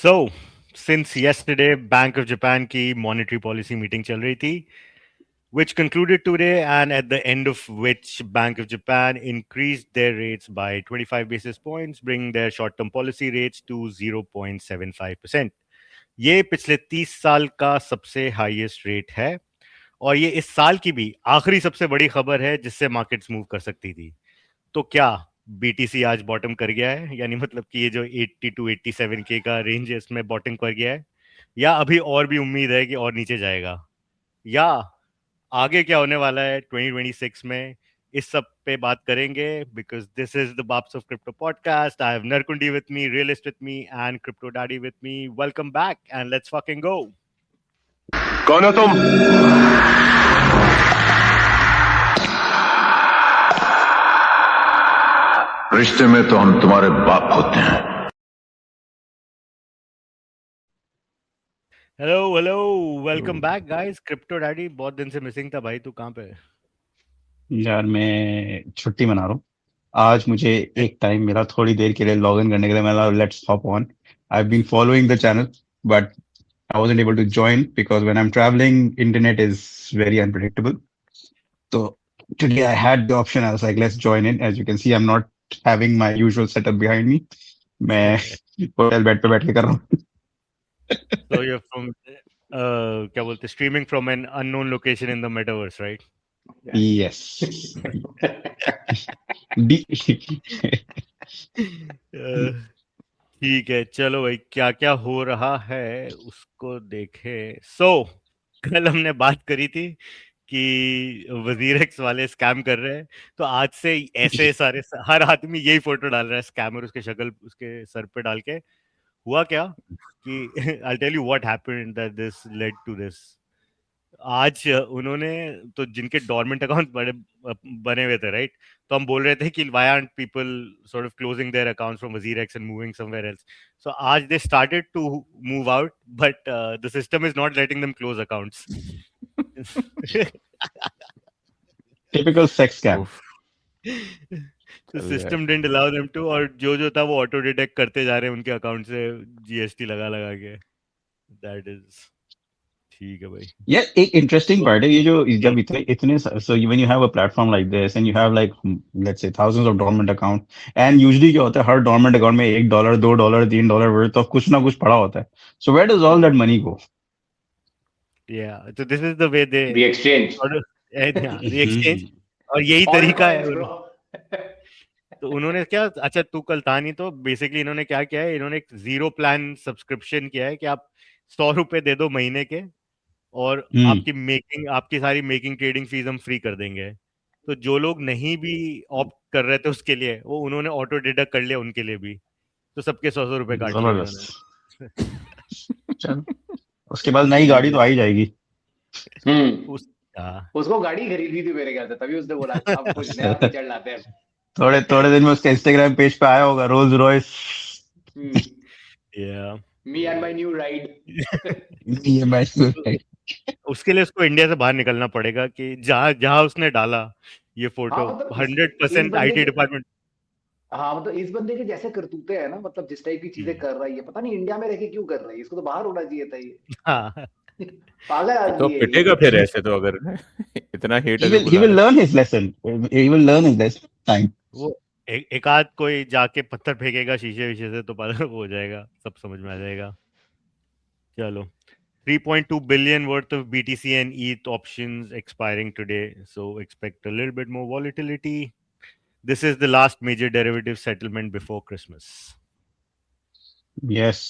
So, since yesterday, Bank of Japan की monetary policy meeting चल रही थी, which concluded today, and at the end of which Bank of Japan increased their rates by 25 basis points, bringing their short-term policy rates to 0.75%. ये पिछले 30 साल का सबसे highest rate है और ये इस साल की भी आखिरी सबसे बड़ी खबर है जिससे मार्केट्स मूव कर सकती थी। तो क्या बीटीसी आज बॉटम कर गया है, यानी मतलब कि ये जो 80 टू 87 के का रेंज है इसमें बॉटम कर गया है, या अभी और भी उम्मीद है कि और नीचे जाएगा, या आगे क्या होने वाला है 2026 में, इस सब पे बात करेंगे। Because this is the Baaps of crypto podcast. I have Narkundi with me, realist with me and crypto daddy with me. Welcome back and let's fucking go. कौन हो तुम? रिश्ते में तो हम तुम्हारे बाप होते हैं। Hello hello, welcome back guys. Crypto daddy, बहुत दिन से मिसिंग था भाई, तू कहाँ पे? यार मैं छुट्टी मना रहा हूँ। आज मुझे एक टाइम मिला थोड़ी देर के लिए लॉग इन करने के लिए। मैं let's hop on. I have been following the channel but I wasn't able to join because when I'm traveling, internet is very unpredictable. So today I had the option. I was like, let's join in. As you can see, I'm not having my usual setup behind me. मैं hotel bed पे बैठ के कर रहा हूँ। So you're from क्या बोलते, streaming from an unknown location in the metaverse, right? Yes. ठीक है, चलो भाई, क्या क्या हो रहा है उसको देखें। कल हमने बात करी थी कि वजीर एक्स वाले स्कैम कर रहे हैं, तो आज से ऐसे सारे हर आदमी यही फोटो डाल रहा है, स्कैमर उसके शक्ल उसके सर पे डाल के। हुआ क्या कि I tell you what happened that this led to this. आज उन्होंने, तो जिनके डोरमेंट अकाउंट बड़े बने हुए थे, राइट, तो हम बोल रहे थे कि why aren't people sort of closing their accounts from WazirX and moving somewhere else. So आज they started to move out, but the system is not letting them close accounts. Typical sex scam. तो system didn't allow them to, और जो था वो auto detect करते जा रहे हैं उनके अकाउंट से जीएसटी लगा लगा के। दैट इज ठीक है भाई। Yeah, एक interesting part है ये जो जब इतने so when you have a platform like this and you have like let's say thousands of dormant account and usually क्या होता है हर dormant account में $1 $2 $3 worth of कुछ ना कुछ पड़ा होता है. So where does all that money go? Yeah, so this is the way they The exchange. sort of, the exchange, और यही तरीका है। तो उन्होंने क्या, अच्छा तू कल था नहीं, तो बेसिकली इन्होंने क्या किया है, इन्होंने एक जीरो प्लान सब्सक्रिप्शन किया है कि आप 100 रुपए दे दो महीने के, और आपकी सारी मेकिंग ट्रेडिंग फीस हम फ्री कर देंगे। तो जो लोग नहीं भी ऑप्ट कर रहे थे उसके लिए, वो उन्होंने ऑटो डिडक्ट कर लिया उनके लिए भी, तो सबके 100 रुपए काट लिए उन्होंने। चल उसके बाद नई गाड़ी तो आ ही जाएगी। उसको गाड़ी खरीदी थी मेरे ख्याल से, तभी उसने बोला अब कुछ नया फीचर लाते हैं। थोड़े थोड़े दिन में उसके इंस्टाग्राम पेज पे आया होगा Rolls Royce. Me and my new ride. उसके लिए उसको इंडिया से बाहर निकलना पड़ेगा कि जहां जहां उसने डाला ये फोटो, 100% आईटी डिपार्टमेंट। हाँ मतलब इस बंदे के जैसे करतूते हैं ना, मतलब जिस टाइप की चीजें कर रहा है ये, पता नहीं इंडिया में रह के क्यों कर रहा है, इसको तो बाहर होना चाहिए था ये। हाँ। पागल आदमी तो है पिटेगा फिर ऐसे तो, अगर इतना hate he will learn his lesson. He will learn his lesson time. वो एक आध कोई जाके पत्थर फेंकेगा शीशे विशे से तो पता हो जाएगा, सब समझ में आ जाएगा। चलो, 3.2 billion worth of BTC and ETH options expiring today, so expect a little bit more volatility. This is the last major derivative settlement before Christmas. Yes.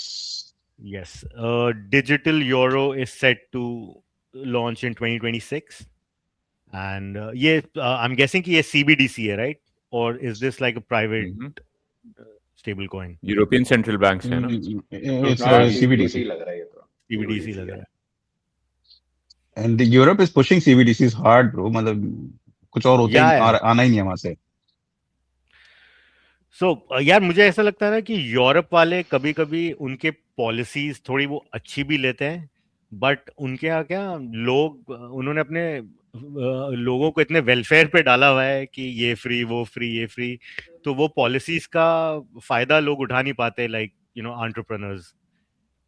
Yes. Digital euro is set to launch in 2026. And I'm guessing कि ये CBDC है, right? Or is this like a private stable coin? European central bank है ना? It's CBDC. लग रहा है ये तो। CBDC लग रहा है। And the Europe is pushing CBDCs hard, bro. मतलब कुछ और होता ही आना ही नहीं है वहां से। यार मुझे ऐसा लगता है ना कि यूरोप वाले कभी कभी उनके पॉलिसीज थोड़ी वो अच्छी भी लेते हैं, बट उनके यहाँ क्या लोग, उन्होंने अपने लोगों को इतने वेलफेयर पे डाला हुआ है कि ये फ्री वो फ्री ये फ्री, तो वो पॉलिसीज का फायदा लोग उठा नहीं पाते, लाइक एंटरप्रेन्योर्स।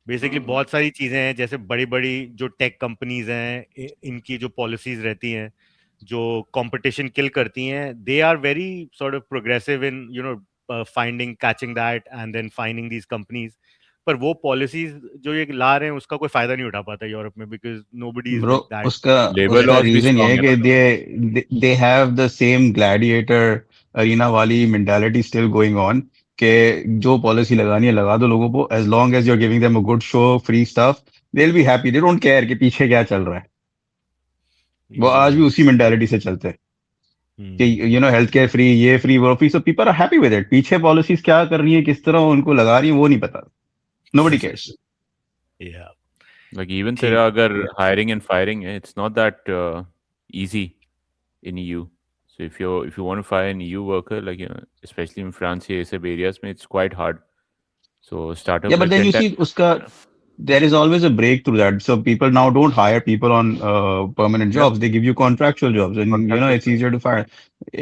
बेसिकली बहुत सारी चीजें हैं, जैसे बड़ी बड़ी जो टेक कंपनीज हैं इनकी जो पॉलिसीज रहती हैं जो कंपटीशन किल करती हैं, they are very sort of progressive in finding catching that and then finding these companies. पर वो पॉलिसीज जो ये ला रहे हैं उसका कोई फायदा नहीं उठा पाता यूरोप में, because nobody is bro, like that. उसका लेबर उसका लॉज भी रीजन ये स्ट्रांग है है कि ना। They have the same gladiator arena वाली मेंटालिटी स्टिल गोइंग ऑन, कि जो पॉलिसी लगानी है लगा दो लोगों को, as long as you are giving them a good show, free stuff, they will be happy, they don't care कि पीछे क्या चल रहा है। वो आज भी उसी मेंटालिटी से चलते हैं कि हेल्थ केयर फ्री, ये फ्री, वो free, so people are happy with it. पीछे पॉलिसीज क्या कर रही है, किस तरह उनको लगा रही है, वो नहीं पता, नोबडी केयर्स। या Like even ठीक तेरा अगर है। hiring and firing है, it's not that easy in EU. So if you want to fire an EU worker, like especially in France ये सब areas में, it's quite hard. So Yeah, startup but like then you see, uska, there is always a break through that. So people now don't hire people on permanent yeah, jobs. They give you contractual jobs, and contractual it's easier to fire.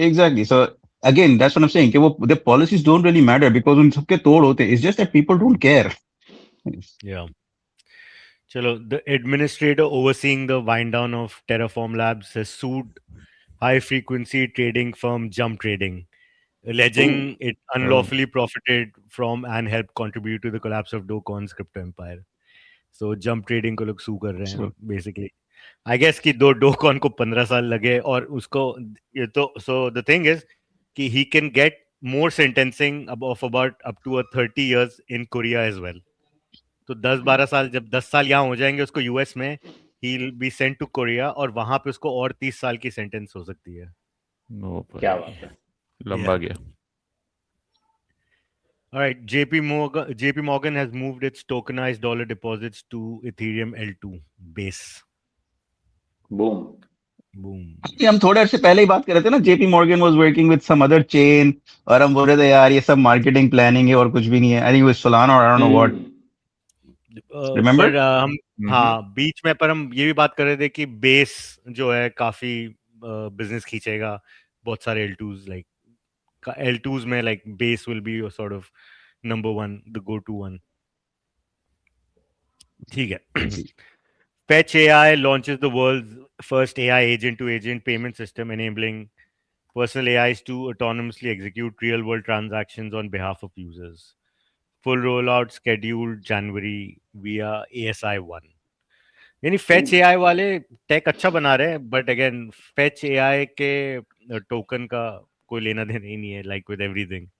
Exactly. So again, that's what I'm saying. कि वो the policies don't really matter because उन सबके तोड़ होते हैं. It's just that people don't care. या चलो, the administrator overseeing the wind down of Terraform Labs has sued high frequency trading firm Jump Trading, alleging it unlawfully profited from and helped contribute to the collapse of Do Kwon's crypto empire. So Jump Trading को लोग sue कर रहे हैं So, basically. I guess कि Do Kwon को 15 साल लगे और उसको ये तो, so the thing is कि he can get more sentencing of about up to 30 years in Korea as well. तो 10-12 साल, जब 10 साल यहाँ हो जाएंगे उसको यूएस में, he will be sent to Korea और वहां पे उसको और 30 साल की सेंटेंस हो सकती है। no क्या भाई, बात है। लंबा गया। All right, JP Morgan has moved its tokenized dollar deposits to Ethereum L2 base. Boom. Boom. हम थोड़े अर्से पहले ही बात कर रहे थे ना, JP Morgan was working with some other chain, और हम बोल रहे थे यार ये सब मार्केटिंग प्लानिंग है और कुछ भी नहीं है। आई थिंक विद सोलाना और I don't know what, remember? पर हम हाँ बीच में, पर हम ये भी बात कर रहे थे कि बेस जो है काफी बिजनेस खींचेगा, बहुत सारे L2s लाइक L2s में like Base will be sort of number one, the go to one. ठीक है। Fetch AI launches the world's first AI agent-to-agent payment system, enabling personal AIs to autonomously execute real-world transactions on behalf of users. Full rollout scheduled January via ASI1. यानी Fetch AI वाले take अच्छा बना रहे हैं, but again Fetch AI के token का कोई लेना देना ही नहीं है, like with everything.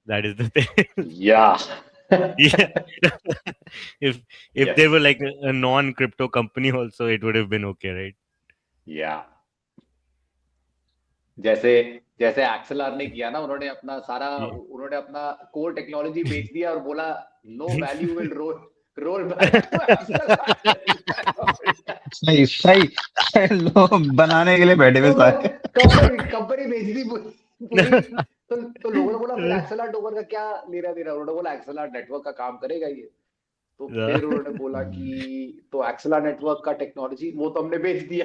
That is the thing. Yeah. Yeah. if Yes. there were like a non-crypto company also, it would have been okay, right? Yeah. जैसे जैसे एक्सएलआर ने किया ना, उन्होंने अपना कोर टेक्नोलॉजी बेच दिया और बोला no value will roll back to सही सही लोग बनाने के लिए बैठे हुए सारे। कंपनी बेच दी पूरी। तो लोगों ने बोला फिर एक्सएलआर टोकन का क्या लेना देना। उन्होंने बोला एक्सएलआर नेटवर्क का काम करेगा ये। तो फिर उन्होंने बोला कि तो एक्सएलआर नेटवर्क का टेक्नोलॉजी वो तो हमने बेच दिया।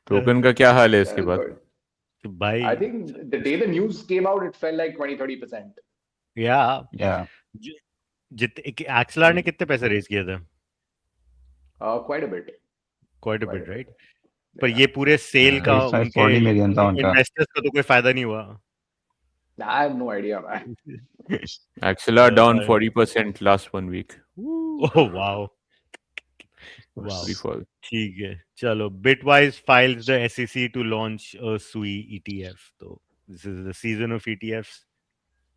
टोकन का क्या हाल है इसके बाद? भाई I think the day the news came out, it fell like 20-30%. या एक्सएलआर ने कितने पैसे रेज किए थे? Quite a bit. Quite a Quite bit, a right? bit. पर Yeah. ये पूरे सेल का 40 million था उनके उनका। इन्वेस्टर्स का तो कोई फायदा नहीं हुआ। I have no idea, man. Axelar down 40% last 1 week. Oh wow, wow. Free fall. ठीक है, चलो। Bitwise files the SEC to launch a SUI ETF. तो this is the season of ETFs.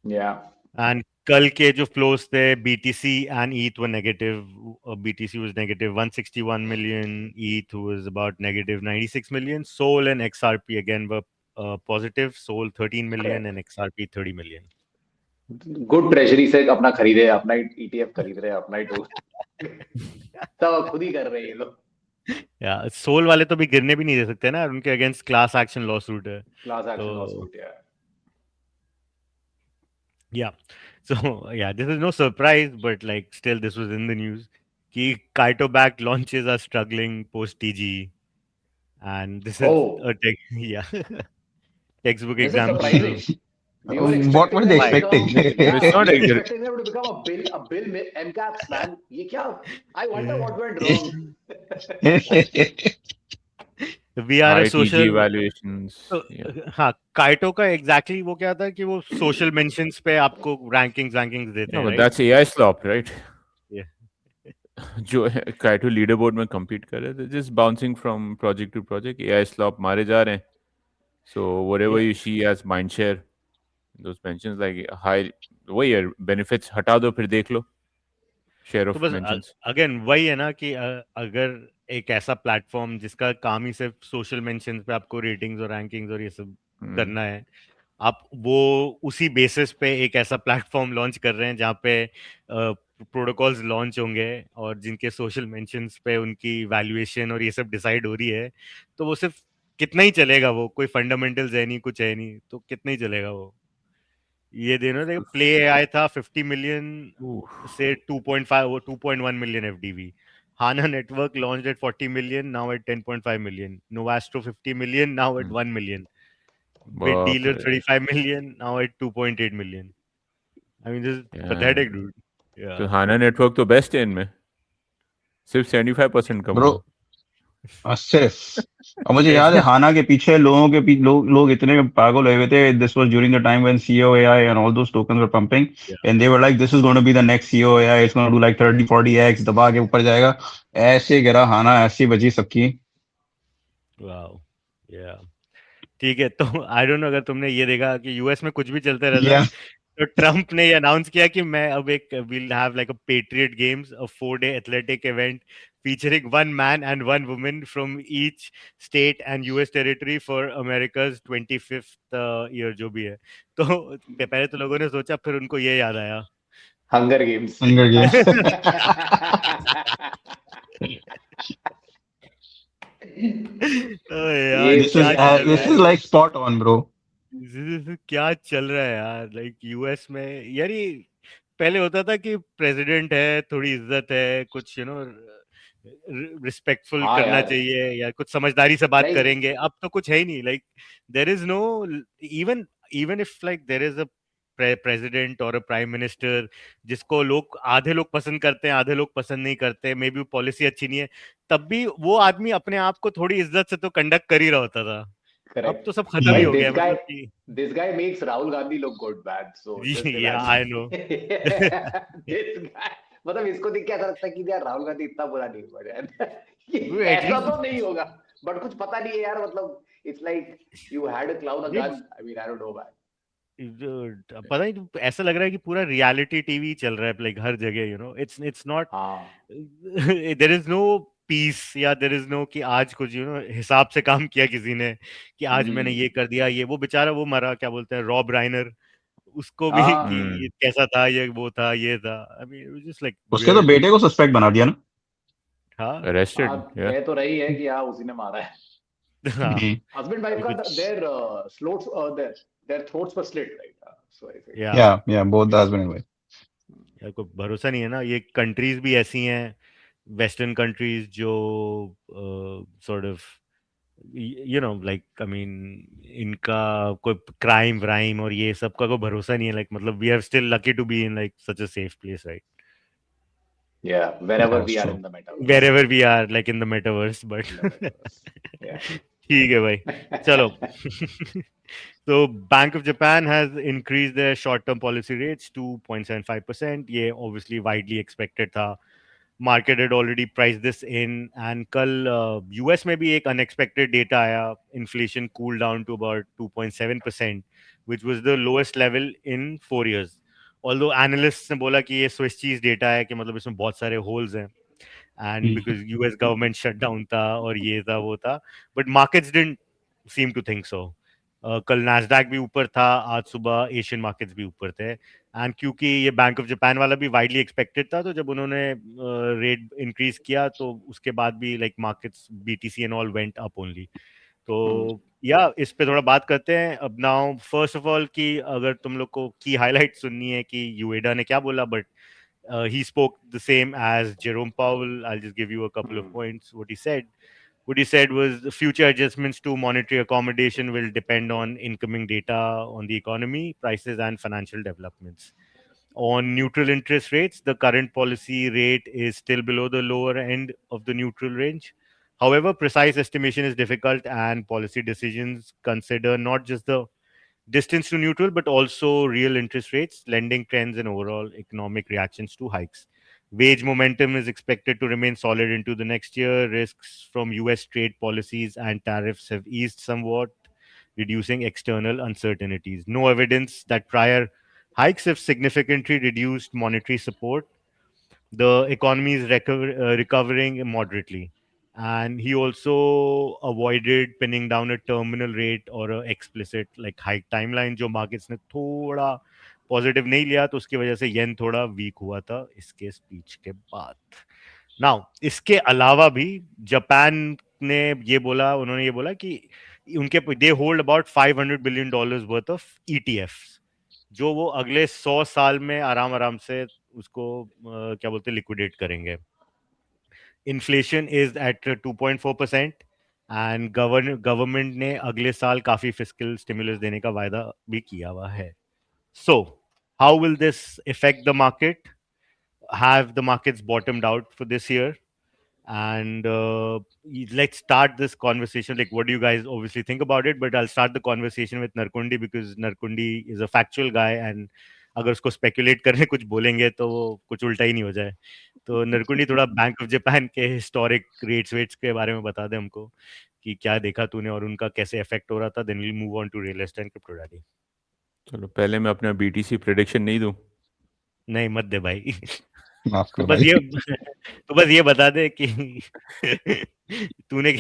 Yeah. And कल के जो flows थे, BTC and ETH were negative. BTC was negative 161 million. ETH was about negative 96 million. Sol and XRP again were positive. Sol 13 million and XRP 30 million. Good treasury से अपना खरीदे, अपना ETF खरीद रहे हैं, अपना ही सब खुद ही कर रहे हैं ये लोग। या सोल वाले तो भी गिरने भी नहीं दे सकते ना, उनके against class action law suit है। Class action lawsuit, yeah. Yeah. So yeah, this is no surprise, but like still this was in the news. Ki Kaito backed launches are struggling post TG, and this is Oh. a textbook This is example. surprising. We were What expecting were they them to expecting? become, It's not we were like expecting them to become a bill MCAPS, man. ये क्या? I wonder what went wrong. We are a high TG social evaluations. तो Yeah. हाँ, Kyoto का exactly वो क्या था कि वो सोशल मेंशंस पे आपको रैंकिंग्स देते No, हैं, but right? that's AI slop, right? Yeah. जो काइटो लीडर में compete कर रहे थे, just bouncing from project to project, AI slop मारे जा रहे हैं. So whatever Yeah. you see as mindshare, those mentions like high, वही है, benefits हटा दो फिर देख लो share तो of बस mentions. अगेन वही है ना कि अगर एक ऐसा प्लेटफॉर्म जिसका काम ही सिर्फ सोशल मेंशंस पे आपको रेटिंग्स और रैंकिंग्स और ये सब करना है, आप वो उसी बेसिस पे एक ऐसा प्लेटफॉर्म लॉन्च कर रहे हैं जहाँ पे प्रोटोकॉल्स लॉन्च होंगे और जिनके सोशल मेंशंस पे उनकी वैल्यूएशन और ये सब डिसाइड हो रही है, तो वो सिर्फ कितना ही चलेगा, वो कोई फंडामेंटल्स है नहीं, कुछ है नहीं, तो कितना ही चलेगा वो। ये देना देखो, प्ले एआई था 50 मिलियन से 2.5 वो 2.1 million FDV. Hana network launched at 40 million, now at 10.5 million. Novastro 50 million, now at 1 million. Bit बाप dealer रे. 35 million, now at 2.8 million. I mean, this is Yeah. pathetic, dude. Yeah. तो हाना network तो best है इनमें, सिर्फ 75% कम bro हुआ. सिर्फ और मुझे याद है हाना के पीछे लोगों के पीछे लोग इतने पागल हुए थे. This was during the time when CO AI and all those tokens were pumping and they were like this is going to be the next CO AI, it's going to do like 30-40x दबा के ऊपर जाएगा. ऐसे गिरा हाना, ऐसी बजी सबकी. Wow. Yeah. ठीक है, तो आई डोंट नो अगर तुमने ये देखा कि यूएस में कुछ भी चलते रहता है, या तो ट्रम्प ने ये अनाउंस किया कि मैं अब एक will have like a patriot games, a 4-day athletic event featuring one man and one woman from each state and US territory for America's 25th year, जो भी है. तो पहले तो लोगों ने सोचा, फिर उनको ये याद आया. Hunger games. Hunger games. यार दिस क्या चल रहा इज है, लाइक स्पॉट ऑन ब्रो. क्या चल रहा है यार, लाइक यूएस में यार. ये पहले होता था कि प्रेसिडेंट है, थोड़ी इज्जत है, कुछ रिस्पेक्टफुल हाँ करना यार, चाहिए या कुछ समझदारी से बात लाइक करेंगे. अब तो कुछ है ही नहीं. Like there is no, even even if like there is a president or a prime minister जिसको लोग, आधे लोग पसंद करते हैं, आधे लोग पसंद नहीं करते, मे बी पॉलिसी अच्छी नहीं है, तब भी वो आदमी अपने आप को थोड़ी इज्जत से तो कंडक्ट कर ही रहा होता था. अब करेक्ट तो सब खत्म ही भाई. हो गया, मतलब कि This guy makes Rahul Gandhi look good, man. So just या I know. imagine. This guy, मतलब इसको देख के ऐसा लगता है कि यार राहुल गांधी इतना बुरा नहीं हुआ यार. ऐसा तो नहीं होगा, बट कुछ पता नहीं है यार. मतलब it's like you had a cloud a gun. I mean I don't know man. पता नहीं, ऐसा लग रहा है कि पूरा रियलिटी टीवी चल रहा है लाइक हर जगह. इट्स नॉट, हाँ देयर इज नो पीस, या देयर इज नो कि आज कुछ हिसाब से काम किया किसी ने, कि आज मैंने ये कर दिया. ये वो बेचारा वो मरा, क्या बोलते हैं, रॉब राइनर, उसको भी कि ये कैसा था, ये वो था, ये था. आई मीन जस्ट लाइक उसके तो बेटे को सस्पेक्ट बना दिया ना. हाँ. Arrested. Yeah. कह तो रही है कि हाँ उसी ने मारा है. हाँ. हस्बैंड वाइफ का Which- their throats were slit, right? So I think. Yeah. या both the husband and wife. यार कोई भरोसा नहीं है ना. ये कंट्रीज भी ऐसी हैं, वेस्टर्न कंट्रीज, जो sort of like I mean इनका कोई क्राइम व्राइम और ये सब का कोई भरोसा नहीं है. लाइक मतलब we are still lucky to be in like such a safe place, right? Yeah, wherever That's we are true. in the metaverse. Wherever we are like in the metaverse, but In the metaverse. Yeah. ठीक है भाई, चलो. So Bank of Japan has increased their short-term policy rates to 0.75%. ये obviously widely expected था. Market had already priced this in. And कल US में भी एक unexpected data आया. Inflation cooled down to about 2.7%, which was the lowest level in 4 years. Although analysts ने बोला कि ये Swiss cheese data है, कि मतलब इसमें बहुत सारे holes हैं. And because US government shut down था और ये था वो था, but markets didn't seem to think so. कल नैस्डैक भी ऊपर था, आज सुबह एशियन मार्केट्स भी ऊपर थे. एंड क्योंकि ये बैंक ऑफ जापान वाला भी वाइडली एक्सपेक्टेड था, तो जब उन्होंने रेट इंक्रीज किया तो उसके बाद भी like markets, BTC and all went up only. तो या इस पे थोड़ा बात करते हैं अब. नाउ फर्स्ट ऑफ ऑल, कि अगर तुम लोग को की हाईलाइट सुननी है कि यूएडा ने क्या बोला, but he spoke the same as Jerome Powell. I'll just give you a couple of points what he said. What he said was the future adjustments to monetary accommodation will depend on incoming data on the economy, prices, and financial developments. On neutral interest rates, the current policy rate is still below the lower end of the neutral range. However, precise estimation is difficult, and policy decisions consider not just the distance to neutral, but also real interest rates, lending trends, and overall economic reactions to hikes. Wage momentum is expected to remain solid into the next year. Risks from US trade policies and tariffs have eased somewhat, reducing external uncertainties. No evidence that prior hikes have significantly reduced monetary support. The economy is recovering moderately. And he also avoided pinning down a terminal rate or a explicit like hike timeline, जो markets ने थोड़ा positive नहीं लिया, तो उसकी वजह से येन थोड़ा वीक हुआ था इसके स्पीच के बाद. नाउ इसके अलावा भी जापान ने ये बोला, उन्होंने ये बोला कि उनके they hold about $500 billion worth of ETFs, जो वो अगले 100 साल में आराम आराम से उसको क्या बोलते हैं लिक्विडेट करेंगे. Inflation is at 2.4% and government ने अगले साल काफी फिस्कल स्टिमुलस देने का वायदा भी किया हुआ है. So how will this effect the market? Have the markets bottomed out for this year? And let's start this conversation. Like, what do you guys obviously think about it? But I'll start the conversation with Narkundi, because Narkundi is a factual guy, and अगर उसको speculate करने कुछ बोलेंगे तो वो कुछ उल्टा ही नहीं हो जाए. तो नरकुंडी थोड़ा बैंक ऑफ जापान के हिस्टोरिक रेट्स वेट्स के बारे में बता दे हमको कि क्या देखा तूने और उनका कैसे इफेक्ट हो रहा था. Then we'll move on to real estate and crypto daddy. चलो पहले मैं अपना बीटीसी प्रेडिक्शन नहीं दूं. नहीं मत दे भाई. माफ तो करो बस भाई. ये तो बस ये बता दे कि तूने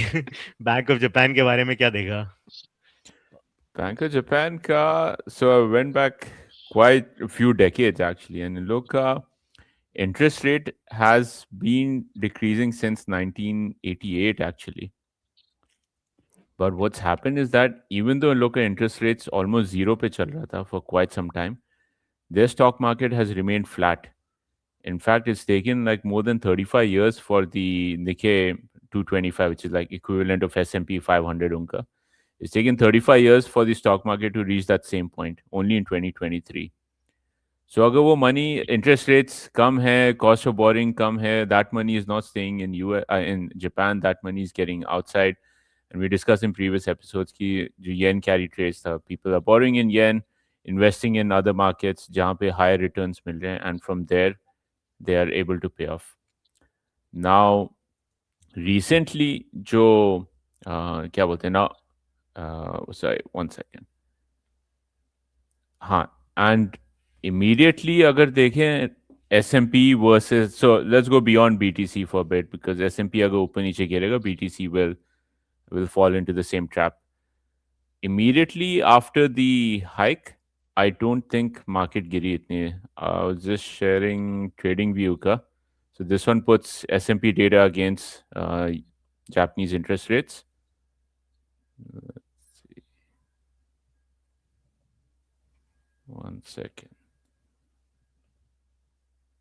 बैंक ऑफ जापान के बारे में क्या देखा. Bank of Japan ka, so I went back quite a few decades actually, and look, interest rate has been decreasing since 1988 actually. But what's happened is that even though look at interest rates almost zero pe chal raha tha for quite some time, their stock market has remained flat. In fact, it's taken like more than 35 years for the Nikkei 225, which is like equivalent of S&P 500 unka. It's taken 35 years for the stock market to reach that same point, only in 2023. So agar wo money, interest rates come hai, cost of borrowing come hai, that money is not staying in in Japan, that money is getting outside. And we discussed in previous episodes ki jo yen carry trades, people are borrowing in yen, investing in other markets, jahan pe higher returns mil rahe hain, and from there they are able to pay off. Now, recently, जो क्या बोलते हैं now, sorry, 1 second. हाँ, and immediately अगर देखें S&P versus, so let's go beyond BTC for a bit, because S&P अगर ऊपर नीचे गिरेगा, BTC will fall into the same trap. Immediately after the hike, I don't think market गिरी इतनी. I was just sharing TradingView का. So this one puts S&P data against Japanese interest rates. Let's see. 1 second.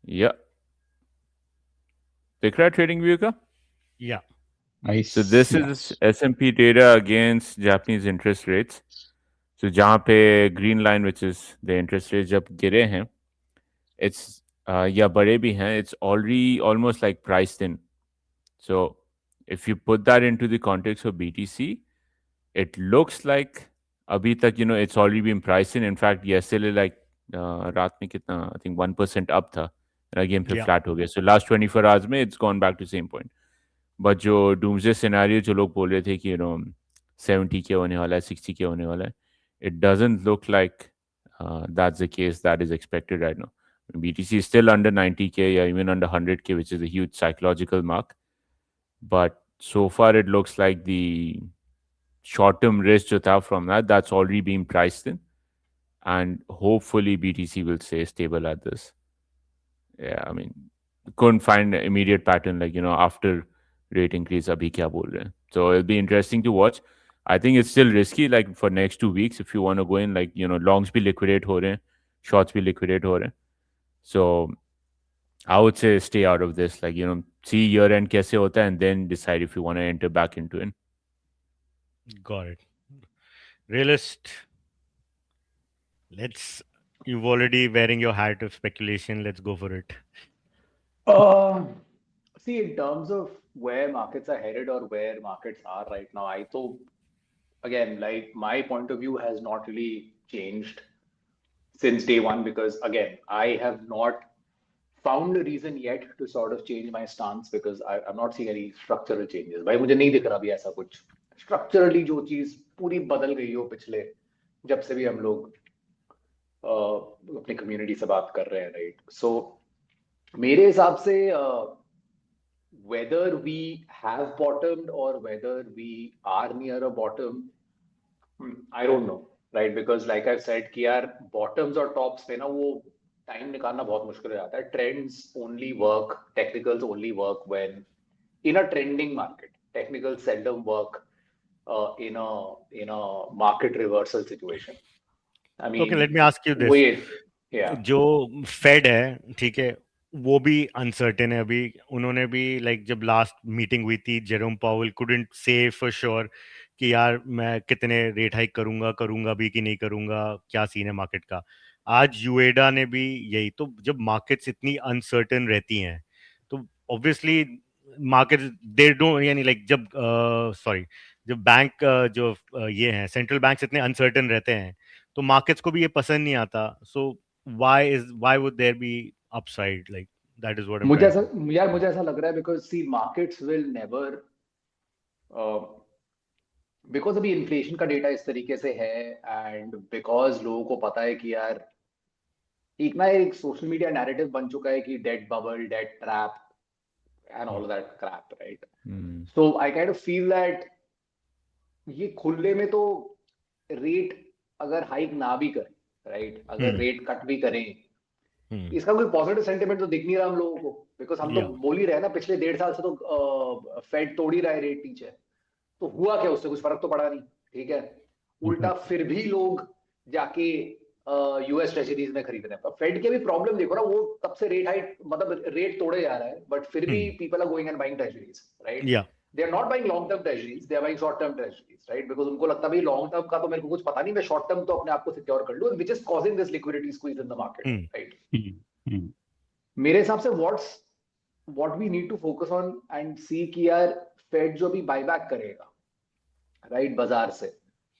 Yeah. दिख रहा है TradingView का? Yeah. Nice. So this is S&P data against Japanese interest rates. So जहाँ पे green line, which is the interest rates जब गिरे हैं, it's या बड़े भी हैं, it's already almost like priced in. So if you put that into the context of BTC, it looks like अभी तक, it's already been priced in. In fact, yesterday like रात में कितना, I think 1% up था, and again फिर flat हो गया. So last 24 hours में it's gone back to same point. But जो doomsday scenario जो लोग बोल रहे थे कि 70 के होने वाला है, 60 के होने वाला है, it doesn't look like that's the case that is expected right now. BTC is still under 90K or even under 100K, which is a huge psychological mark. But so far, it looks like the short-term risk jo tha from that, that's already been priced in. And hopefully, BTC will stay stable at this. Yeah, I mean, couldn't find an immediate pattern like, after rate increase, abhi kya bol rahe hain. So it'll be interesting to watch. I think it's still risky, like for next 2 weeks, if you want to go in, like, longs bhi liquidate ho rahe hain, shorts bhi liquidate ho rahe hain. So I would say stay out of this. Like, see year end kaise hota hai and then decide if you want to enter back into it. Got it. Realist, you've already wearing your hat of speculation. Let's go for it. See, in terms of where markets are headed or where markets are right now, I thought, again, like my point of view has not really changed since day one because, again, I have not found a reason yet to sort of change my stance because I'm not seeing any structural changes. भाई मुझे नहीं दिख रहा अभी ऐसा कुछ structurally जो चीज पूरी बदल गई हो पिछले जब से भी हम लोग अपनी कम्युनिटी से बात कर रहे हैं, राइट? सो मेरे हिसाब से whether we have bottomed or whether we are near a bottom, I don't know, right? Because like I've said कि यार bottoms और tops पे ना वो टाइम निकालना बहुत मुश्किल हो जाता है. Trends only work, technicals only work when in a trending market. Technicals seldom work in a market reversal situation. I mean, Okay, let me ask you this. wait, yeah. जो फेड है, ठीक है, वो भी अनसर्टेन है अभी. उन्होंने भी लाइक जब लास्ट मीटिंग हुई थी, जेरोम पावेल कुडंट से फॉर श्योर कि यार मैं कितने रेट हाइक करूंगा भी कि नहीं करूंगा, क्या सीन है मार्केट का. आज यूएडा ने भी यही. तो जब मार्केट्स इतनी अनसर्टेन रहती हैं तो ऑब्वियसली मार्केट दे डोंट, यानी लाइक जब जब बैंक जो ये हैं सेंट्रल बैंक्स इतने अनसर्टेन रहते हैं तो मार्केट्स को भी ये पसंद नहीं आता. सो why would there be upside? Like that is what I'm मुझे trying ऐसा यार मुझे ऐसा लग रहा है because see markets will never because अभी इन्फ्लेशन का डेटा इस तरीके से है एंड बिकॉज लोगों को पता है कि यार एक सोशल मीडिया नैरेटिव बन चुका है कि debt bubble, debt trap and all that crap, right? So I kind of feel that ये खुले में तो रेट अगर हाइक ना भी करें, राइट, अगर रेट कट भी करें, इसका कोई पॉजिटिव सेंटिमेंट तो दिख नहीं रहा हम लोगों को बिकॉज हम तो बोल ही रहे हैं ना पिछले 1.5 साल से तो फेड तोड़ ही रहा है रेट नीचे. तो हुआ क्या, उससे कुछ फर्क तो पड़ा नहीं, ठीक है. उल्टा फिर भी लोग जाके यूएस ट्रेजरीज में खरीद रहे हैं. फेड के भी प्रॉब्लम देखो ना, वो तब से रेट हाइक मतलब रेट तोड़े जा रहा है बट फिर भी people are going and buying treasuries, right? They are not buying long term treasuries, they are buying short term treasuries, right? Because उनको लगता है लॉन्ग टर्म का तो मेरे को कुछ पता नहीं, मैं शॉर्ट टर्म तो अपने आप को सिक्योर कर लूं, which is causing this liquidity squeeze in the market, right? मेरे हिसाब से what we need to focus on and see कि यार फेड जो भी बायबैक करेगा, राइट, बाजार से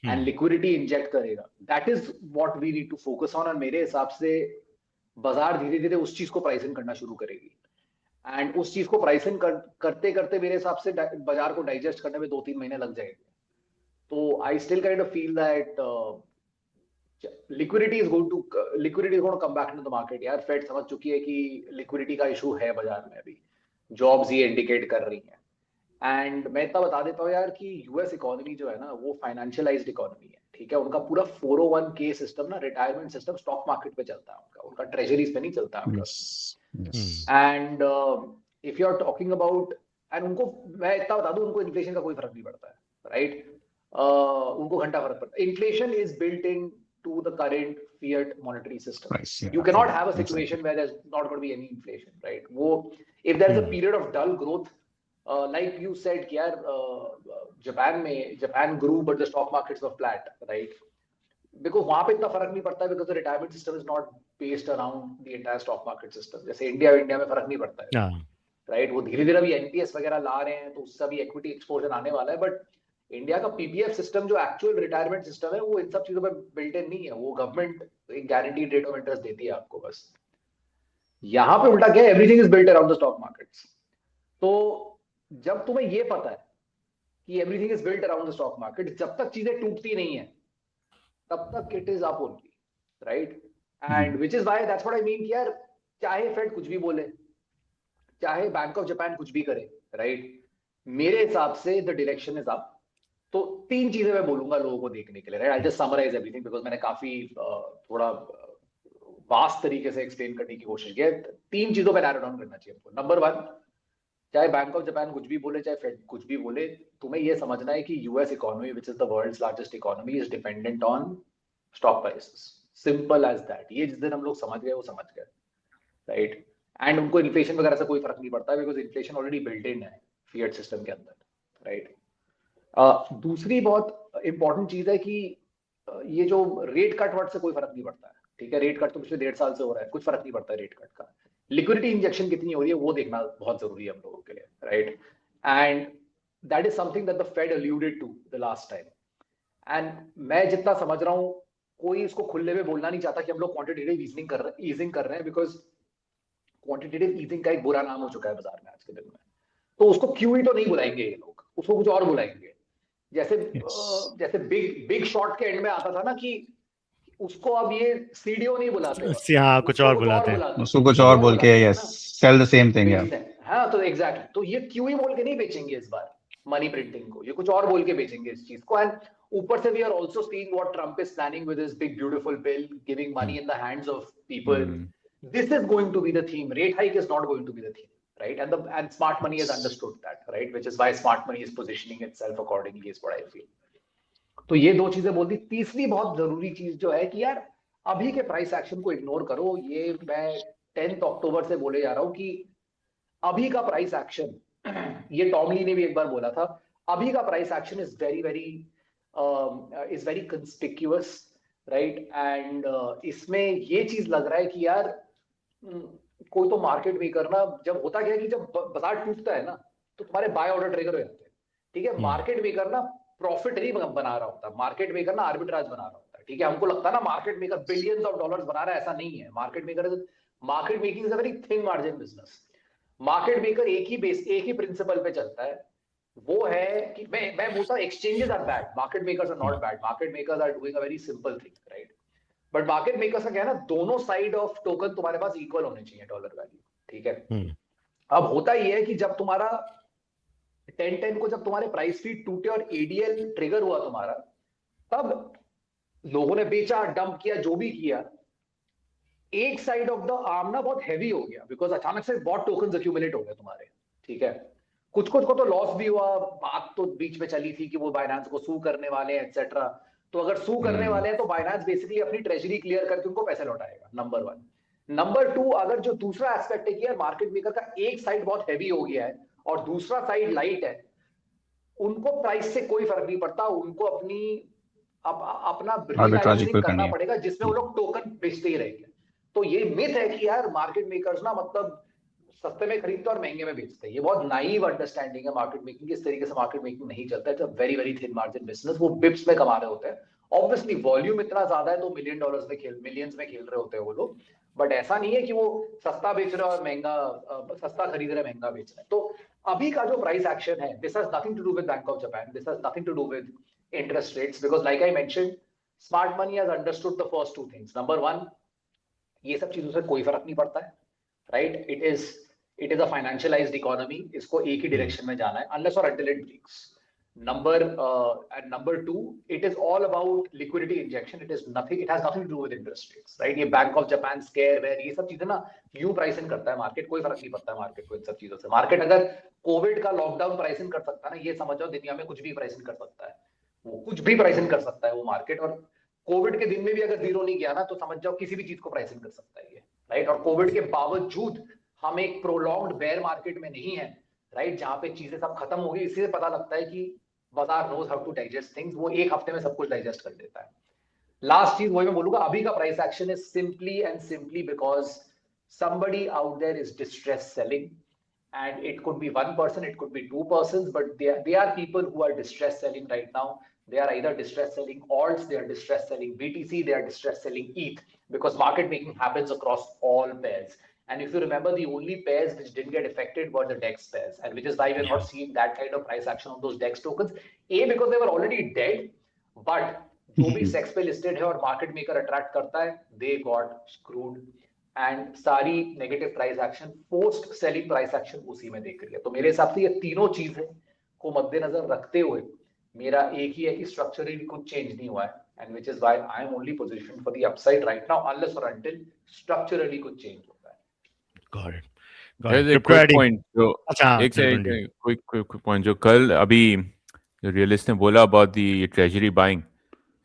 एंड लिक्विडिटी इंजेक्ट करेगा, that is what we need to focus on. और मेरे हिसाब से बाजार धीरे धीरे उस चीज को प्राइस इन करना शुरू करेगी एंड उस चीज को प्राइस इन करते करते मेरे हिसाब से बाजार को डाइजेस्ट करने में 2-3 महीने लग जाएंगे. तो I still kind of feel that liquidity is going to come back into the market. यार फेड समझ चुकी है कि लिक्विडिटी का इशू है बाजार में. अभी जॉब्स ये इंडिकेट कर रही हैं एंड मैं इतना बता देता हूँ यार कि यूएस इकोनॉमी जो है ना वो फाइनेंशियलाइज्ड इकोनॉमी है, ठीक है. उनका पूरा 401k सिस्टम ना, रिटायरमेंट सिस्टम स्टॉक मार्केट पे चलता है, उनका ट्रेजरीज पे नहीं चलता है उनका. And if you are talking about and उनको मैं इतना बता दूं, उनको इन्फ्लेशन का कोई फर्क नहीं पड़ता है, राइट? उनको घंटा फर्क पड़ता है. Inflation is built in to the current fiat monetary system. You cannot have a situation where there's not going to be any inflation, right? If there's a period of dull growth, like you said, Japan grew, but the stock markets were flat, right? Because वहाँ पे इतना फर्क नहीं पड़ता है because the retirement system is not based around the entire stock market system. जैसे India में फर्क नहीं पड़ता है, right? वो धीरे धीरे अभी एनपीएस वगैरह ला रहे हैं तो उससे भी इक्विटी एक्सपोजर आने वाला है. बट इंडिया का पीपीएफ सिस्टम जो एक्चुअल रिटायरमेंट सिस्टम है वो इन सब चीजों पे बिल्ट इन नहीं है. वो गवर्नमेंट एक गारंटीड रेट ऑफ इंटरेस्ट देती है आपको बस. यहाँ पे उल्टा क्या है, everything is built around the stock markets. तो जब तुम्हें ये पता है कि everything is built around the stock market, जब तक चीजें टूटती नहीं है तब तक it is up only, right? And which is why that's what I mean कि यार चाहे फेड कुछ भी बोले, चाहे बैंक ऑफ जापान कुछ भी करे, राइट, मेरे हिसाब से द डायरेक्शन इज अप. तो 3 चीजें मैं बोलूंगा लोगों को देखने के लिए, right? I just summarise everything because मैंने काफी थोड़ा वास्ट तरीके से एक्सप्लेन करने की कोशिश की है. 3 चीजों पे नैरो डाउन करना चाहिए हमको. नंबर 1, चाहे बैंक ऑफ जापान कुछ भी बोले, चाहे फेड कुछ भी बोले, तुम्हें ये समझना है कि US economy which is the world's largest economy is dependent on stock prices. Simple as that. ये जिस दिन हम लोग समझ गए वो समझ गए, राइट? एंड उनको इन्फ्लेशन वगैरह से कोई फर्क नहीं पड़ता because inflation already built in है फिएट सिस्टम के अंदर, राइट। दूसरी बहुत इंपॉर्टेंट चीज है कि ये जो रेट कट वर्ट से कोई फर्क नहीं पड़ता है, ठीक है। रेट कट तो पिछले 1.5 साल से हो रहा है, कुछ फर्क नहीं पड़ता है रेट कट का। लिक्विडिटी इंजेक्शन कितनी हो रही है वो देखना बहुत जरूरी है हम लोगों के लिए, right. And that is something that the Fed alluded to the last time. And मैं जितना समझ रहा हूँ कोई इसको खुले में बोलना नहीं चाहता कि हम लोग क्वांटिटेटिव ईजिंग कर रहे हैं बिकॉज क्वांटिटेटिव ईजिंग का एक बुरा नाम हो चुका है बाजार में आज के दिन में। तो उसको क्यूई तो नहीं बुलाएंगे ये लोग, उसको कुछ और बुलाएंगे। जैसे जैसे बिग शॉर्ट के एंड में आता था ना कि उसको अब ये सीडीओ नहीं बुलाते, हाँ, कुछ और बुलाते हैं, उसको कुछ और बोल के yes sell the same thing यार। हाँ तो एग्जैक्टली, तो ये क्यूई बोल के नहीं बेचेंगे इस बार मनी प्रिंटिंग को, ये कुछ और बोल के बेचेंगे इस चीज को। एंड ऊपर से we are also seeing what Trump is planning with his big beautiful bill giving money in the hands of people. This is going to be the theme, rate hike is not going to be the theme, right? And smart money has understood that, right? Which is why smart money is positioning itself accordingly is what I feel. तो ये दो चीजें बोल दी। तीसरी बहुत जरूरी चीज जो है कि यार अभी के प्राइस एक्शन को इग्नोर करो। ये मैं 10 अक्टूबर से बोले जा रहा हूं कि अभी का प्राइस एक्शन, ये टॉम ली ने भी एक बार बोला था, अभी का price action is very conspicuous, right. And इसमें ये चीज लग रहा है कि यार कोई तो मार्केट मेकर ना, जब होता क्या है कि जब बाजार टूटता है ना तो तुम्हारे बाय ऑर्डर ट्रिगर हो जाते हैं, ठीक है। मार्केट मेकर ना प्रॉफिट नहीं बना रहा होता, मार्केट मेकर ना आर्बिट्राज बना रहा होता है, ठीक है। हमको लगता है ना market maker billions of dollars बना रहा है, ऐसा नहीं है। Market making is a very thin margin business. Market maker एक ही प्रिंसिपल पे चलता है, वो है कि मैं बोलता हूं exchanges are bad, market makers are not bad, market makers are doing a very simple thing, right. But market makers का क्या है ना, दोनों साइड ऑफ टोकन तुम्हारे पास इक्वल होने चाहिए डॉलर वैल्यू, ठीक है। अब होता ही है कि जब तुम्हारा 10-10 को जब तुम्हारे प्राइस फीड टूटे और एडीएल ट्रिगर हुआ तुम्हारा, तब लोगों ने बेचा, डंप किया, जो भी किया, एक साइड ऑफ द आर्म ना बहुत हैवी हो गया बिकॉज अचानक से बहुत टोकन्स एक्यूमुलेट हो गए तुम्हारे, ठीक है। कुछ को तो लॉस भी हुआ, बात तो बीच में चली थी कि वो बाइनेंस को सू करने वाले हैं एटसेट्रा। तो अगर सू करने वाले हैं तो बाइनेंस बेसिकली अपनी ट्रेजरी क्लियर करके उनको पैसे लौटाएगा, नंबर 1। नंबर 2, अगर जो दूसरा एस्पेक्ट है कि यार मार्केट मेकर का एक साइड बहुत हैवी हो गया है और दूसरा साइड लाइट है, उनको प्राइस से कोई फर्क नहीं पड़ता, उनको अपना रीबैलेंसिंग करना पड़ेगा जिसमें वो लोग टोकन बेचते ही रहेंगे। तो ये मिथ है कि यार मार्केट मेकर्स ना मतलब सस्ते में खरीदते और महंगे में बेचते हैं, ये बहुत नाइव अंडरस्टैंडिंग है मार्केट मेकिंग की। इस तरीके से मार्केट मेकिंग नहीं चलता है, it's very very thin margin business. वो बिप्स में कमा रहे होते हैं, ऑब्वियसली वॉल्यूम इतना ज्यादा है तो $1 मिलियन में खेल रहे होते हैं वो लोग, बट ऐसा नहीं है कि वो सस्ता बेच रहे और महंगा, सस्ता खरीद रहे महंगा बेच रहे हैं। तो अभी का जो प्राइस एक्शन है, this has nothing to do with Bank of Japan, this has nothing to do with interest rates, because like I mentioned, smart money has understood the first 2 things. Number 1, ये सब चीजों से कोई फर्क नहीं पड़ता है, right. It is a financialized economy, इसको एक ही डायरेक्शन में जाना है अनलेस और until it breaks. Number 2, it is all about liquidity injection. It has nothing to do with interest rates, right? ये Bank of Japan scare where ये सब चीजें ना यूं प्राइस इन करता है मार्केट, कोई फर्क नहीं पड़ता है मार्केट को इन सब चीजों से। मार्केट अगर कोविड का लॉकडाउन प्राइस इन कर सकता है ना, ये समझ जाओ दुनिया में कुछ भी प्राइस इन कर सकता है, वो कुछ भी प्राइस इन कर सकता है वो मार्केट। और कोविड के दिन में भी अगर जीरो नहीं किया ना तो समझ जाओ किसी भी चीज को प्राइस इन कर सकता है ये, राइट। और कोविड के बावजूद हम एक प्रोलॉन्ग्ड बेयर मार्केट में नहीं है, राइट, जहां पे चीजें सब खत्म हो गई। इससे पता लगता है कि बाजार knows how to digest things, वो एक हफ्ते में सब कुछ डाइजेस्ट कर देता है। लास्ट चीज वही मैं बोलूंगा, अभी का price action is simply because somebody out there is distress selling, and it could be one person, it could be 2 persons, but they are people who are distress selling right now. They are either distress selling alts, they are distress selling BTC, they are distress selling ETH, because market making happens across all pairs. And if you remember, the only pairs which didn't get affected were the DEX pairs, and which is why we're not seeing that kind of price action on those DEX tokens. A, because they were already dead, but जो भी sex पे listed है और market maker attract करता है, they got screwed. And सारी negative price action, post selling price action उसी में देख रही है। तो मेरे हिसाब से ये तीनों चीजें को मद्देनजर रखते हुए मेरा एक ही है कि स्ट्रक्चरली कुछ चेंज नहीं हुआ है, and which is why I am only positioned for the upside right now unless और अनटिल स्ट्रक्चरली कुछ चेंज होता है। Got it. There's a quick point जो quick point जो कल अभी जो रियलिस्ट ने बोला about the treasury buying,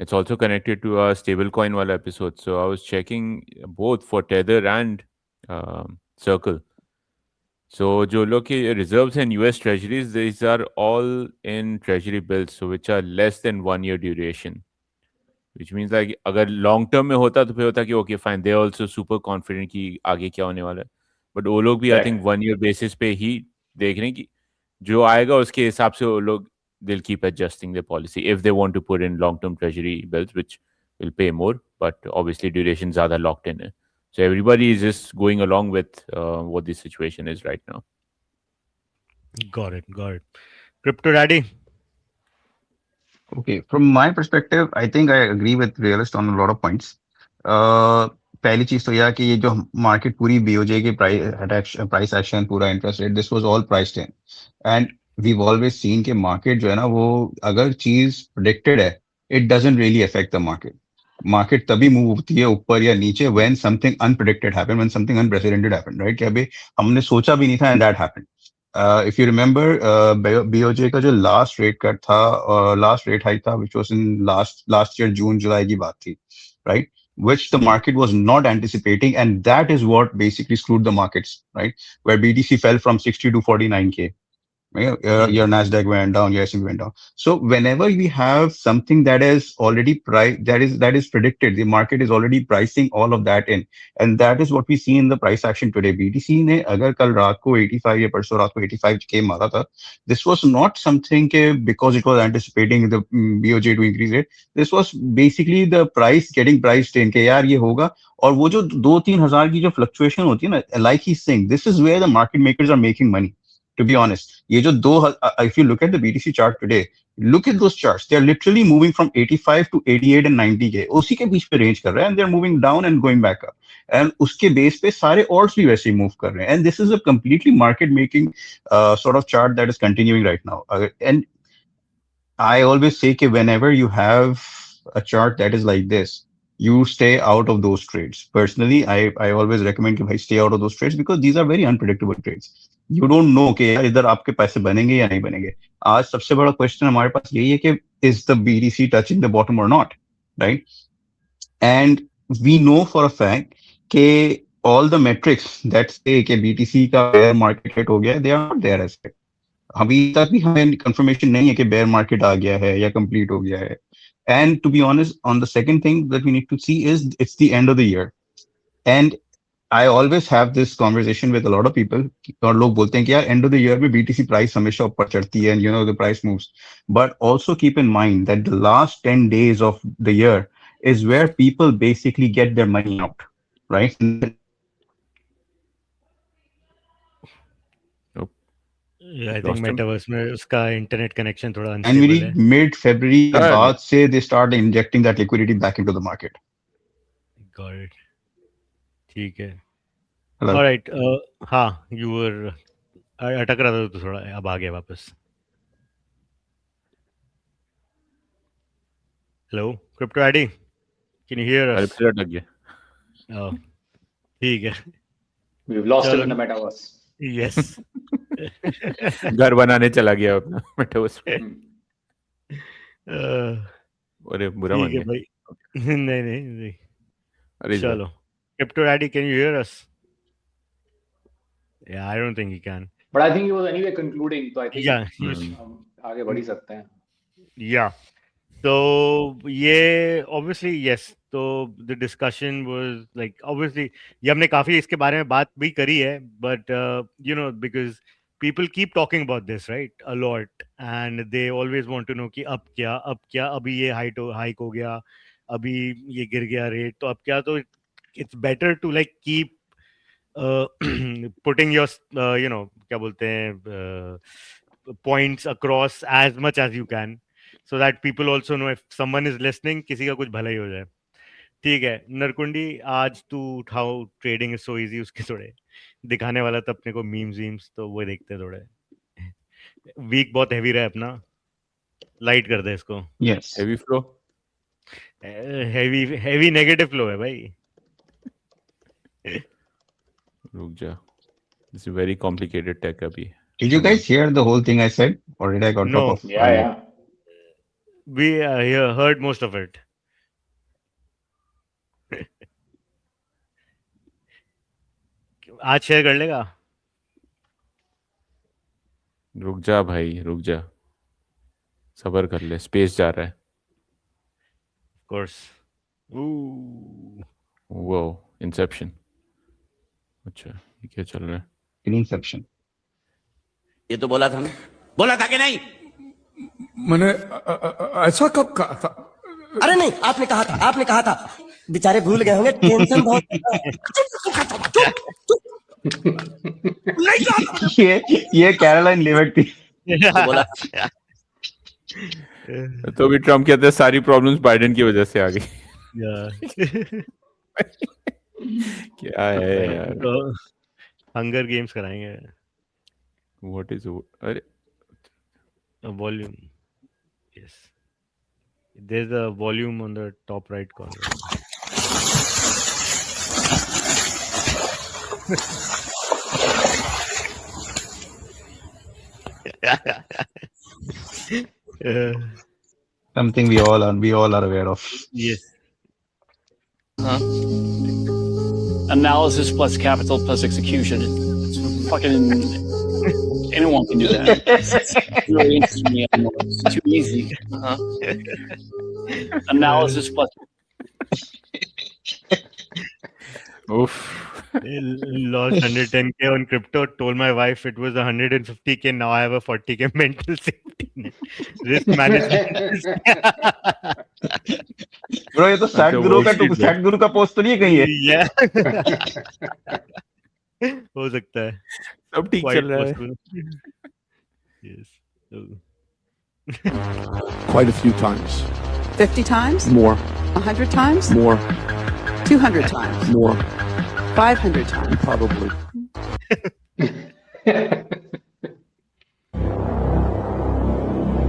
it's also connected to our stablecoin wala episode. So I was checking both for Tether and circle. So जो लोग के reserves and US treasuries, these are all in treasury bills, so which are less than 1 year duration. Which means like अगर long term में होता तो फिर होता कि okay fine, they are also super confident कि आगे क्या होने वाला है. But वो लोग भी I think 1 year basis पे ही देख रहे हैं कि जो आएगा उसके हिसाब से वो लोग they'll keep adjusting their policy if they want to put in long term treasury bills which will pay more, but obviously duration ज़्यादा locked in है. So everybody is just going along with what the situation is right now. Got it. Crypto Daddy. Okay, from my perspective, I think I agree with Realist on a lot of points. पहली चीज तो यह कि ये जो market पूरी BOJ के price action पूरा interest rate this was all priced in and we've always seen के मार्केट जो है ना वो अगर चीज प्रिडिक्टेड है it doesn't really affect the market तभी मूव होती है ऊपर या नीचे when something unpredicted happen when something unprecedented happen right कि अभी हमने सोचा भी नहीं था and that happened if you remember BOJ का जो लास्ट रेट कट था लास्ट रेट हाइक था which was in last year June July की बात थी right which the market was not anticipating, and that is what basically screwed the markets, right? Where BTC fell from 60 to 49K. Your Nasdaq went down, your S&P went down. So whenever we have something that is already priced, that is predicted, the market is already pricing all of that in, and that is what we see in the price action today. BTC ने अगर कल रात को 85 या परसों रात को 85K मारा था, this was not something because it was anticipating the BOJ to increase it. This was basically the price getting priced in के यार ये होगा. और वो जो 2-3 हजार की जो फ्लक्चुएशन होती है ना, like he's saying, this is where the market makers are making money. To be honest, ये जो if you look at the BTC chart today, look at those charts. They are literally moving from 85 to 88 and 90K. उसी के बीच पे range कर रहे हैं, and they're moving down and going back up. And उसके base पे सारे ult's भी वैसे ही मूव कर रहे हैं. And this is a completely market making sort of chart that is continuing right now. And I always say that whenever you have a chart that is like this, you stay out of those trades. Personally, I always recommend कि भाई stay out of those trades because these are very unpredictable trades. You don't know कि यार इधर आपके पैसे बनेंगे या नहीं बनेंगे. आज सबसे बड़ा क्वेश्चन हमारे पास यही है कि is the BTC touching the bottom और not, right? And we know for a fact कि all the metrics that say कि बीटीसी का बेयर मार्केट हिट हो गया, they are not there as अभी तक भी हमें कंफर्मेशन नहीं है कि बेयर मार्केट आ गया है या कंप्लीट हो गया है. And to be honest, on the second thing that we need to see is it's the end of the year. And I always have this conversation with a lot of people. और लोग बोलते हैं कि यार end of the year में BTC price हमेशा ऊपर चढ़ती है and you know the price moves. But also keep in mind that the last 10 days of the year is where people basically get their money out, right? Nope. Yeah, I think metaverse में उसका internet connection थोड़ा And unstable है. mid-February के बाद से they start injecting that liquidity back into the market. Got it. ठीक है. Hello. All right. हाँ, you were अटक रहा था तो थोड़ा अब आ गया वापस. Hello, Crypto Addy. Can you hear us? अरे फिर अटक गया. Oh, ठीक है. We've lost him in the metaverse. Yes. घर बनाने चला गया अपना मेटावर्स में. अरे बुरा मान ठीक है गया. भाई. नहीं. अरे चलो. Crypto Addy, can you hear us? Yeah, I don't think he can. But I think he was anyway concluding, so I think Yeah, he was. आगे बढ़ ही सकते हैं. Yeah. So ये obviously yes. So the discussion was like obviously ये हमने काफी इसके बारे में बात भी करी है, but you know because people keep talking about this right a lot and they always want to know कि अब क्या अभी ये hike हो गया, अभी ये गिर गया रेट तो अब क्या, तो it's better to like keep putting your you know क्या बोलते हैं points across as much as you can so that people also know if someone is listening किसी का कुछ भला ही हो जाए. ठीक है नरकुंडी, आज तू उठाओ ट्रेडिंग इज सो इजी, उसके थोड़े दिखाने वाला था अपने को मीम्स तो वो देखते हैं. थोड़े वीक बहुत हैवी रहा है अपना, लाइट कर दे इसको. Yes. Heavy flow. Heavy negative flow है भाई. रुक जा. This is very complicated tech अभी. Did you guys hear the whole thing I said, or did I got No. top of? Yeah. We heard most of it. आज share कर लेगा? रुक जा भाई, रुक जा, सबर कर ले, स्पेस जा रहा है। Of course. Ooh. वो इंसेप्शन। अच्छा, ये क्या चल रहा है? Inception. ये तो बोला था ना, बोला था कि नहीं? मैंने ऐसा कब कहा था? अरे नहीं, आपने कहा था। बेचारे भूल गए होंगे, टेंशन बहुत। ये कैरोलाइन लेविट थी। तो बोला तो भी ट्रम्प कहते हैं सारी प्रॉब्लम्स बाइडेन की वजह से आ गई। Yeah. क्या है यार? तो हंगर गेम्स कराएंगे। व्हाट इज, अरे Volume. Yes. There's a volume on the top right corner. Something we all are aware of. Yes. Analysis plus capital plus execution. It's fucking anyone can do that. It's really interesting me anymore. It's too easy. Analysis plus Oof. Lost 110K on crypto. Told my wife it was 150K. Now I have a 40K mental safety net. Risk management. Bro, ये तो set गुरु का post तो नहीं है कहीं है? Yeah. हो सकता है. सब ठीक चल रहा है. Yes. Quite a few times. 50 times? More. 100 times? More. 200 times? More. 500 times? Probably.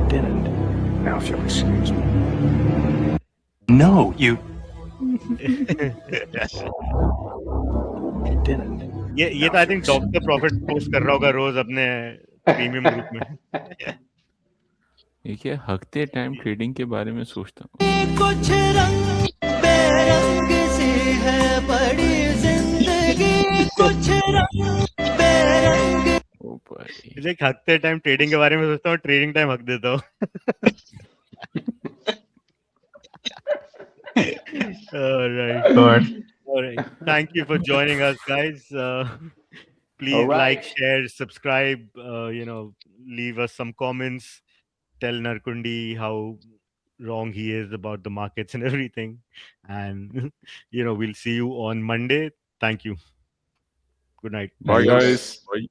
Didn't. Now, if you'll excuse me. No, you. Didn't. ये तो I think doctor profit post कर रहा होगा रोज अपने प्रीमियम ग्रुप में. ये क्या हकते टाइम ट्रेडिंग के बारे में सोचता हूँ. कुछ रंग बेरंग सी है बड़ी जिंदगी, कुछ रंग बेरंग. ओ भाई, लाइक हकते टाइम ट्रेडिंग के बारे में सोचता हूँ, ट्रेडिंग टाइम हक देता हूँ. All right. All right. Thank you for joining us, guys. Please All right. like, share, subscribe. Leave us some comments. Tell Narkundi how wrong he is about the markets and everything. And we'll see you on Monday. Thank you. Good night. bye guys. Bye.